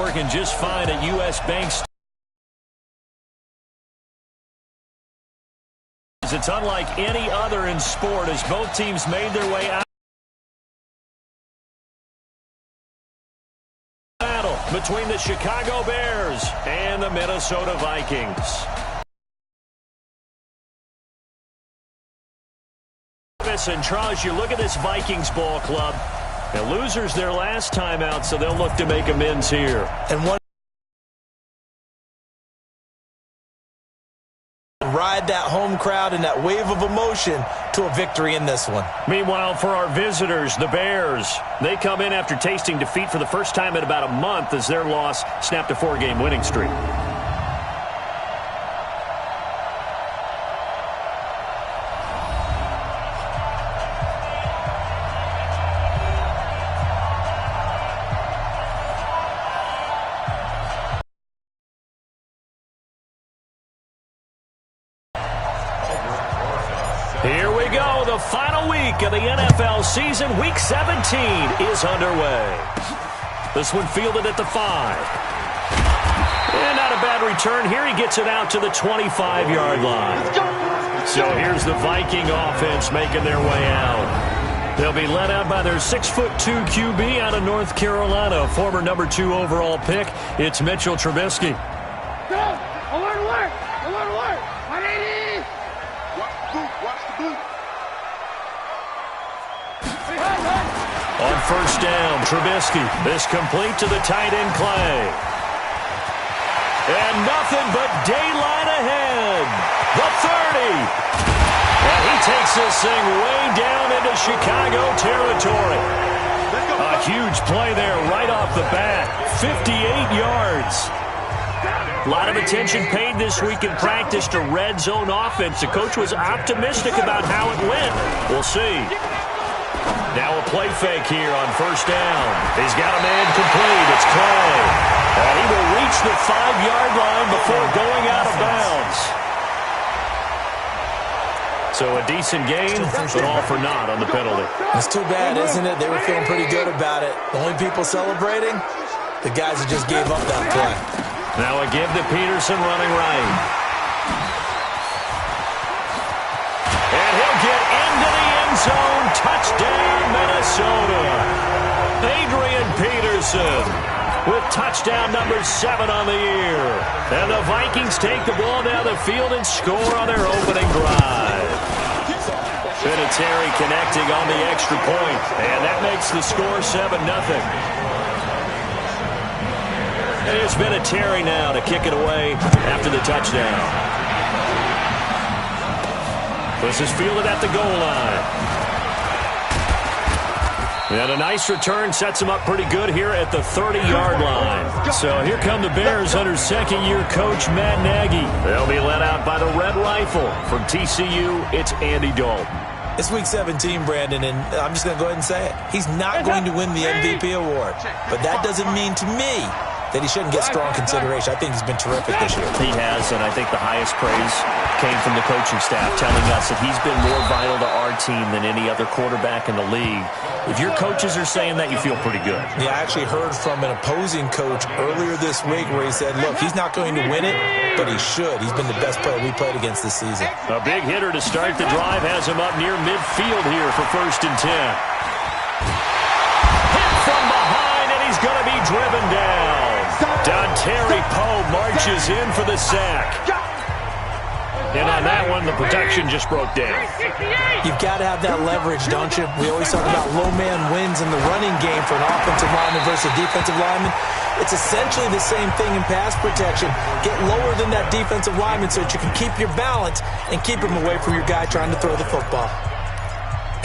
working just fine at U.S. Bank. It's unlike any other in sport as both teams made their way out. Battle between the Chicago Bears and the Minnesota Vikings. And Charles, you look at this Vikings ball club. The losers their last time out, so they'll look to make amends here. And one ride that home crowd and that wave of emotion to a victory in this one. Meanwhile, for our visitors, the Bears, they come in after tasting defeat for the first time in about a month as their loss snapped a 4-game winning streak. Here we go. The final week of the NFL season. Week 17 is underway. This one fielded at the 5. And not a bad return. Here he gets it out to the 25-yard line. So here's the Viking offense making their way out. They'll be led out by their 6'2" QB out of North Carolina, former number 2 overall pick. It's Mitchell Trubisky. Go! Alert, alert! Alert, alert! 180! Watch the boot. On first down, Trubisky. This complete to the tight end, Clay. And nothing but daylight ahead. The 30. And he takes this thing way down into Chicago territory. A huge play there right off the bat. 58 yards. A lot of attention paid this week in practice to red zone offense. The coach was optimistic about how it went. We'll see. Now a play fake here on first down. He's got a man complete. It's Clay. And he will reach the 5-yard line before going out of bounds. So a decent gain, but all for naught on the penalty. It's too bad, isn't it? They were feeling pretty good about it. The only people celebrating, the guys who just gave up that play. Now a give to Peterson running right. And he'll get into the end zone. Touchdown, Minnesota. Adrian Peterson with touchdown number 7 on the year. And the Vikings take the ball down the field and score on their opening drive. Vinatieri connecting on the extra point. And that makes the score 7-0. It's Vinatieri now to kick it away after the touchdown. This is fielded at the goal line. And a nice return sets him up pretty good here at the 30-yard line. So here come the Bears under second-year coach Matt Nagy. They'll be led out by the Red Rifle. From TCU, it's Andy Dalton. It's Week 17, Brandon, and I'm just going to go ahead and say it. He's not going to win the MVP award. But that doesn't mean to me that he shouldn't get strong consideration. I think he's been terrific this year. He has, and I think the highest praise came from the coaching staff telling us that he's been more vital to our team than any other quarterback in the league. If your coaches are saying that, you feel pretty good. Yeah, I actually heard from an opposing coach earlier this week where he said, look, he's not going to win it, but he should. He's been the best player we played against this season. A big hitter to start the drive has him up near midfield here for 1st and 10. Hit from behind, and he's going to be driven down. Dontari Poe marches in for the sack. And on that one, the protection just broke down. You've got to have that leverage, don't you? We always talk about low man wins in the running game for an offensive lineman versus a defensive lineman. It's essentially the same thing in pass protection. Get lower than that defensive lineman so that you can keep your balance and keep him away from your guy trying to throw the football.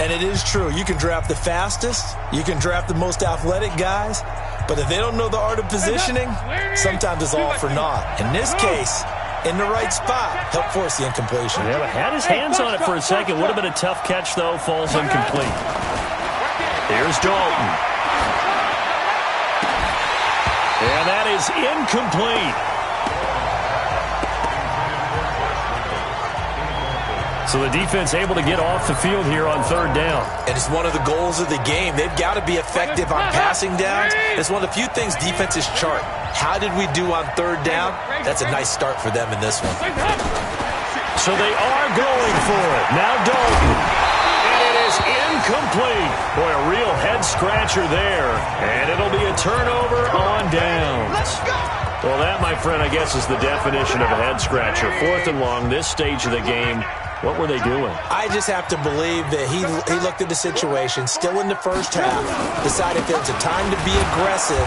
And it is true. You can draft the fastest. You can draft the most athletic guys. But if they don't know the art of positioning, sometimes it's all for naught. In this case, in the right spot, help force the incompletion. Yeah, had his hands on it for a second. Would have been a tough catch, though. Falls incomplete. Here's Dalton. And that is incomplete. So the defense able to get off the field here on third down. And it's one of the goals of the game. They've got to be effective on passing downs. It's one of the few things defenses chart. How did we do on third down? That's a nice start for them in this one. So they are going for it. Now Dalton. And it is incomplete. Boy, a real head-scratcher there. And it'll be a turnover on downs. Well, that, my friend, I guess is the definition of a head-scratcher. 4th and long, this stage of the game. What were they doing? I just have to believe that he looked at the situation, still in the first half, decided if there's a time to be aggressive,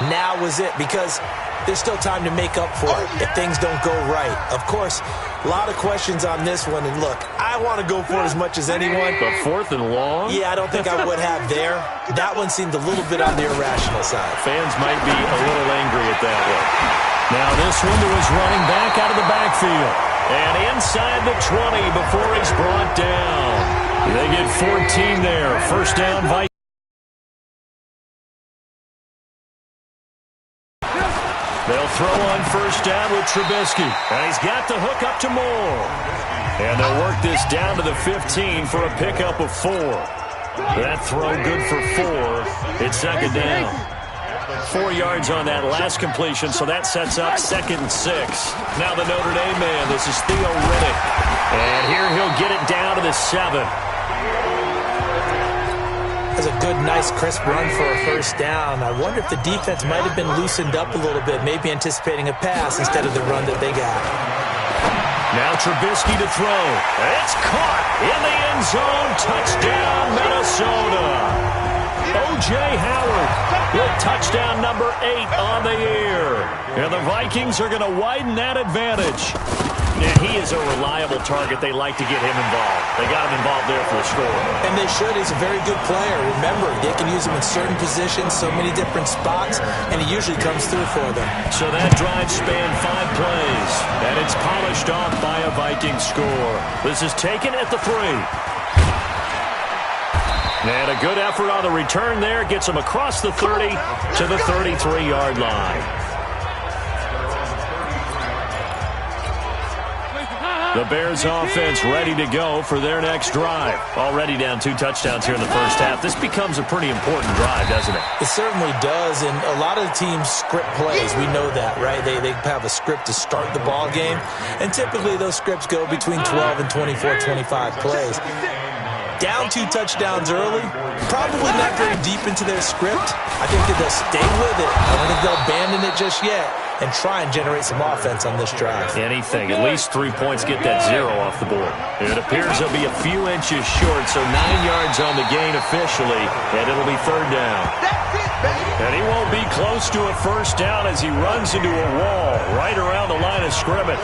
now was it, because there's still time to make up for it if things don't go right. Of course, a lot of questions on this one, and look, I want to go for it as much as anyone. But 4th and long? Yeah, I don't think I would have there. That one seemed a little bit on the irrational side. Fans might be a little angry at that one. Now this one to his running back out of the backfield. And inside the 20 before he's brought down. They get 14 there. First down, Vikings. They'll throw on first down with Trubisky. And he's got the hook up to Moore. And they'll work this down to the 15 for a pickup of 4. That throw good for 4. It's second down. 4 yards on that last completion, so that sets up 2nd and 6. Now the Notre Dame man, this is Theo Riddick. And here he'll get it down to the 7. That's a good, nice, crisp run for a first down. I wonder if the defense might have been loosened up a little bit, maybe anticipating a pass instead of the run that they got. Now Trubisky to throw. It's caught in the end zone. Touchdown, Minnesota. O.J. Howard with touchdown number 8 on the year. And the Vikings are going to widen that advantage. And he is a reliable target. They like to get him involved. They got him involved there for the score. And they should. He's a very good player. Remember, they can use him in certain positions, so many different spots, and he usually comes through for them. So that drive spanned 5 plays, and it's polished off by a Viking score. This is taken at the 3. And a good effort on the return there. Gets him across the 30 to the 33-yard line. The Bears offense ready to go for their next drive. Already down 2 touchdowns here in the first half. This becomes a pretty important drive, doesn't it? It certainly does, and a lot of the teams script plays. We know that, right? They have a script to start the ball game, and typically those scripts go between 12 and 24, 25 plays. Down 2 touchdowns early, probably not very deep into their script. I think that they'll stay with it. I don't think they'll abandon it just yet and try and generate some offense on this drive. Anything. At least 3 points, get that 0 off the board. It appears they'll be a few inches short, so 9 yards on the gain officially, and it'll be third down. And he won't be close to a first down as he runs into a wall right around the line of scrimmage.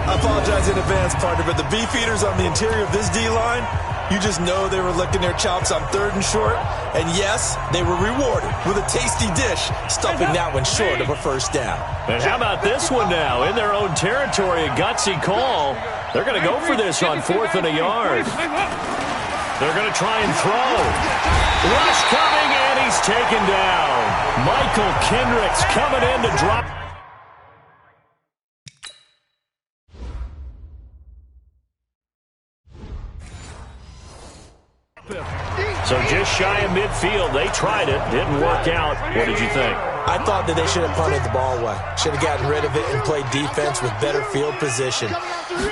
I apologize in advance, partner, but the beef eaters on the interior of this D-line, you just know they were licking their chops on 3rd and short. And yes, they were rewarded with a tasty dish, stuffing that one short of a first down. And how about this one now? In their own territory, a gutsy call. They're going to go for this on 4th and a yard. They're going to try and throw. Rush coming, and he's taken down. Michael Kendricks coming in to drop. So just shy of midfield. They tried it. Didn't work out. What did you think? I thought that they should have punted the ball away. Should have gotten rid of it and played defense with better field position.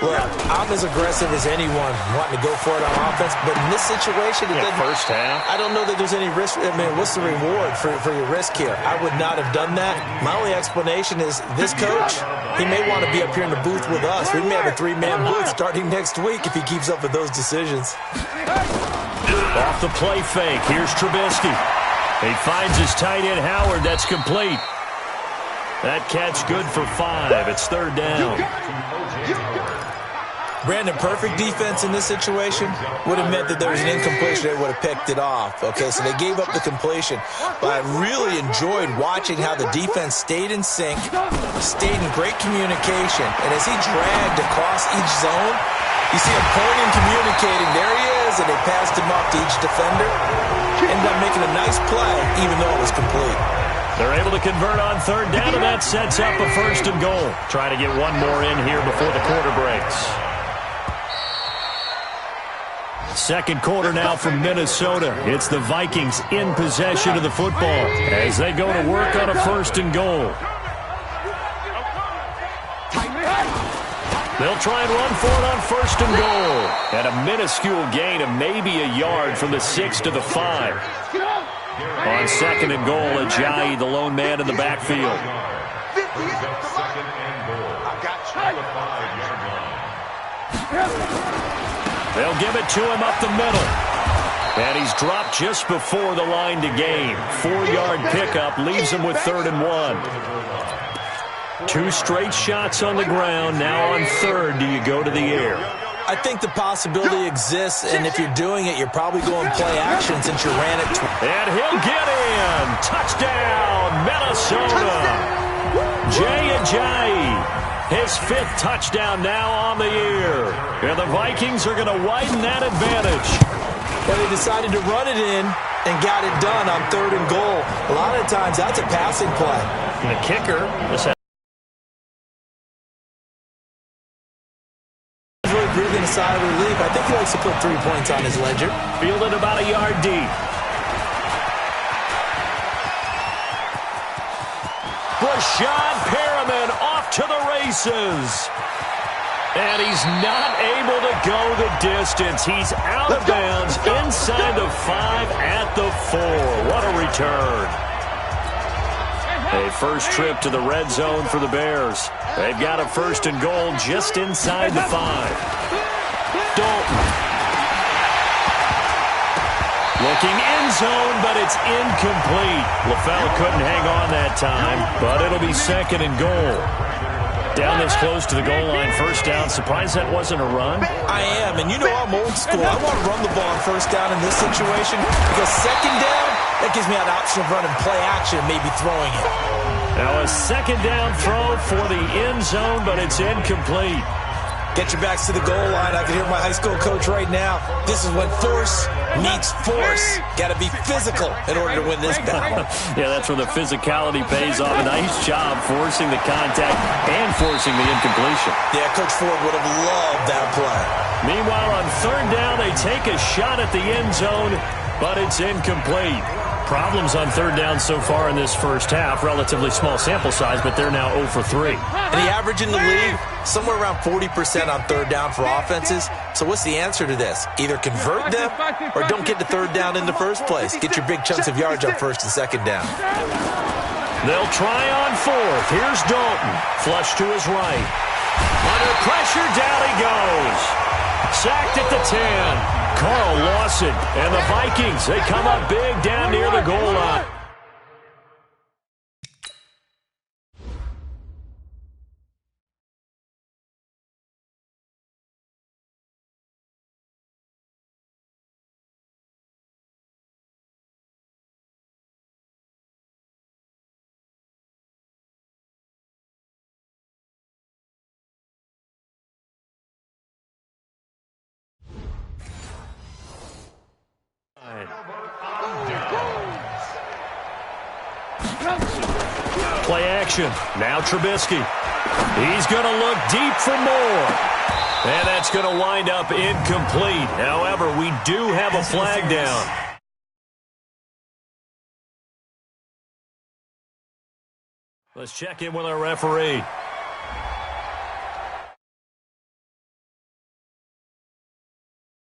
Look, I'm as aggressive as anyone wanting to go for it on offense, but in this situation, first half, I don't know that there's any risk. I mean, what's the reward for your risk here? I would not have done that. My only explanation is this coach, he may want to be up here in the booth with us. We may have a 3-man booth starting next week if he keeps up with those decisions. Off the play fake. Here's Trubisky. He finds his tight end, Howard. That's complete. That catch good for 5. It's third down. Brandon, perfect defense in this situation would have meant that there was an incompletion. They would have picked it off. Okay, so they gave up the completion. But I really enjoyed watching how the defense stayed in sync, stayed in great communication. And as he dragged across each zone, you see him pointing, communicating. There he is, and they passed him off to each defender. Ended up making a nice play, even though it was complete. They're able to convert on third down, and that sets up a 1st and goal. Trying to get one more in here before the quarter breaks. Second quarter now from Minnesota. It's the Vikings in possession of the football as they go to work on a 1st and goal. They'll try and run for it on 1st and goal. And a minuscule gain of maybe a yard from the 6 to the 5. On 2nd and goal, Ajayi, the lone man in the backfield. They'll give it to him up the middle. And he's dropped just before the line to gain. 4-yard pickup leaves him with 3rd and 1. 2 straight shots on the ground. Now on 3rd, do you go to the air? I think the possibility exists, and if you're doing it, you're probably going play action since you ran it. And he'll get in. Touchdown, Minnesota. Jay Ajayi. His 5th touchdown now on the year. And the Vikings are going to widen that advantage. Well, they decided to run it in and got it done on 3rd and goal. A lot of times, that's a passing play. And the kicker, breathing a sigh of relief. I think he likes to put 3 points on his ledger. Fielded about a yard deep. Rashad Perriman off to the races. And he's not able to go the distance. He's out of bounds inside the 5 at the 4. What a return. A first trip to the red zone for the Bears. They've got a 1st and goal just inside the 5. Dalton. Looking end zone, but it's incomplete. LaFell couldn't hang on that time, but it'll be 2nd and goal. Down this close to the goal line, 1st down. Surprised that wasn't a run? I am, and you know I'm old school. I want to run the ball on 1st down in this situation because 2nd down, that gives me an option of running play action, maybe throwing it. Now a 2nd down throw for the end zone, but it's incomplete. Get your backs to the goal line. I can hear my high school coach right now. This is when force meets force. Got to be physical in order to win this battle. Yeah, that's where the physicality pays off. A nice job forcing the contact and forcing the incompletion. Yeah, Coach Ford would have loved that play. Meanwhile, on 3rd down, they take a shot at the end zone, but it's incomplete. Problems on 3rd down so far in this 1st half. Relatively small sample size, but they're now 0 for 3. And the average in the league, somewhere around 40% on 3rd down for offenses. So what's the answer to this? Either convert them or don't get to 3rd down in the first place. Get your big chunks of yards on 1st and 2nd down. They'll try on 4th. Here's Dalton. Flush to his right. Under pressure, down he goes. Sacked at the 10. Carl Lawson and the Vikings, they come up big down near the goal line. Play action. Now Trubisky. He's going to look deep for more. And that's going to wind up incomplete. However, we do have a flag down. Let's check in with our referee.